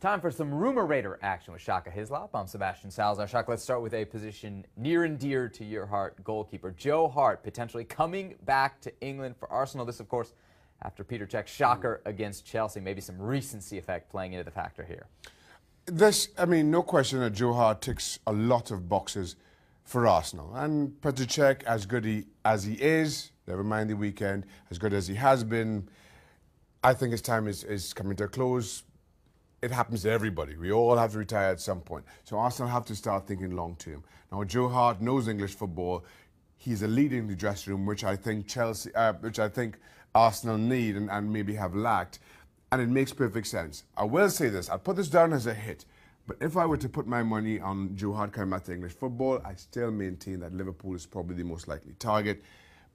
Time for some Rumor Raider action with Shaka Hislop. I'm Sebastian Salazar. Shaka, let's start with a position near and dear to your heart, goalkeeper. Joe Hart potentially coming back to England for Arsenal. This, of course, after Peter Cech's shocker against Chelsea. Maybe some recency effect playing into the factor here. No question that Joe Hart ticks a lot of boxes for Arsenal. And Peter Cech, as good as he is, never mind the weekend, as good as he has been, I think his time is coming to a close. It happens to everybody. We all have to retire at some point. So Arsenal have to start thinking long term. Now, Joe Hart knows English football. He's a leader in the dressing room, which I think Arsenal need and maybe have lacked. And it makes perfect sense. I will say this. I'll put this down as a hit. But if I were to put my money on Joe Hart coming back to English football, I still maintain that Liverpool is probably the most likely target.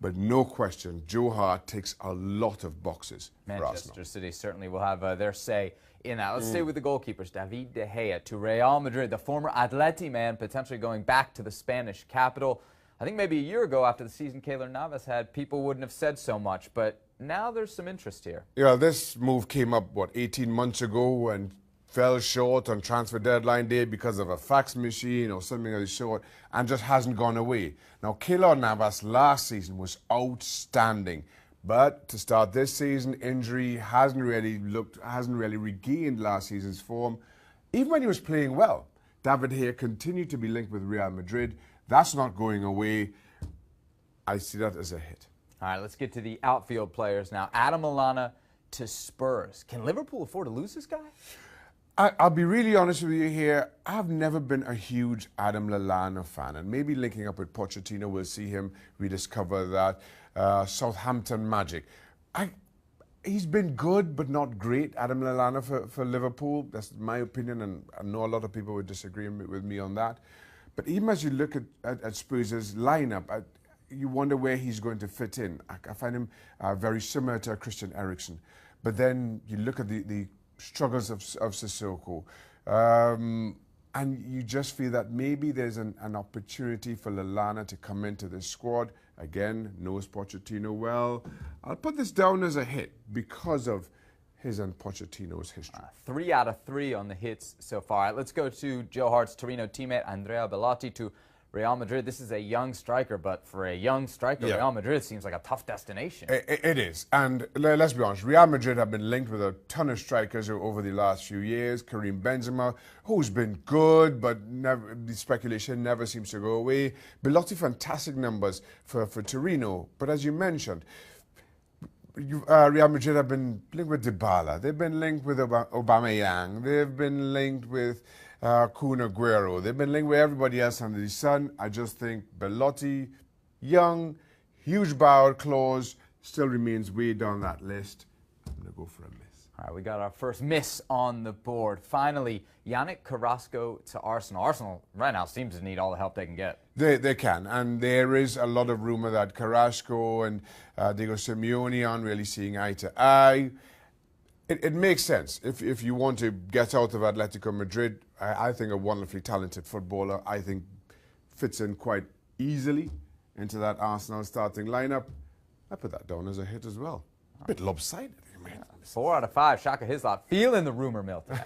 But no question, Joe Hart ticks a lot of boxes for Arsenal. Manchester City certainly will have their say in that. Let's stay with the goalkeepers. David De Gea to Real Madrid, the former Atleti man, potentially going back to the Spanish capital. I think maybe a year ago after the season Keylor Navas had, people wouldn't have said so much, but now there's some interest here. Yeah, this move came up, 18 months ago and fell short on transfer deadline day because of a fax machine or something of the sort, and just hasn't gone away. Now, Keylor Navas last season was outstanding, but to start this season, injury hasn't really regained last season's form, even when he was playing well. David De Gea continued to be linked with Real Madrid. That's not going away. I see that as a hit. All right, let's get to the outfield players now. Adam Lallana to Spurs. Can Liverpool afford to lose this guy? I'll be really honest with you here. I've never been a huge Adam Lallana fan, and maybe linking up with Pochettino, we'll see him rediscover that Southampton magic. He's been good, but not great, Adam Lallana for Liverpool. That's my opinion, and I know a lot of people would disagree with me on that. But even as you look at Spurs' lineup, you wonder where he's going to fit in. I find him very similar to Christian Eriksen. But then you look at the struggles of Sissoko, and you just feel that maybe there's an opportunity for Lallana to come into this squad. Again, knows Pochettino well. I'll put this down as a hit because of his and Pochettino's history. 3 out of 3 on the hits so far. All right, let's go to Joe Hart's Torino teammate, Andrea Bellotti, to Real Madrid. This is a young striker, but for a young striker, yeah, Real Madrid seems like a tough destination. It is. And let's be honest, Real Madrid have been linked with a ton of strikers over the last few years. Karim Benzema, who's been good, but the speculation never seems to go away. Bellotti, fantastic numbers for Torino. But as you mentioned, Real Madrid have been linked with Dybala. They've been linked with Aubameyang. They've been linked with Kun Aguero. They've been linked with everybody else under the sun. I just think Bellotti, young, huge buyout clause, still remains way down that list. I'm going to go for a miss. All right, we got our first miss on the board. Finally, Yannick Carrasco to Arsenal. Arsenal right now seems to need all the help they can get. They can, and there is a lot of rumour that Carrasco and Diego Simeone aren't really seeing eye to eye. It makes sense. If you want to get out of Atletico Madrid, I think a wonderfully talented footballer, I think fits in quite easily into that Arsenal starting lineup. I put that down as a hit as well. A bit lopsided. 4 out of 5. Shaka Hislop feeling the rumor mill today.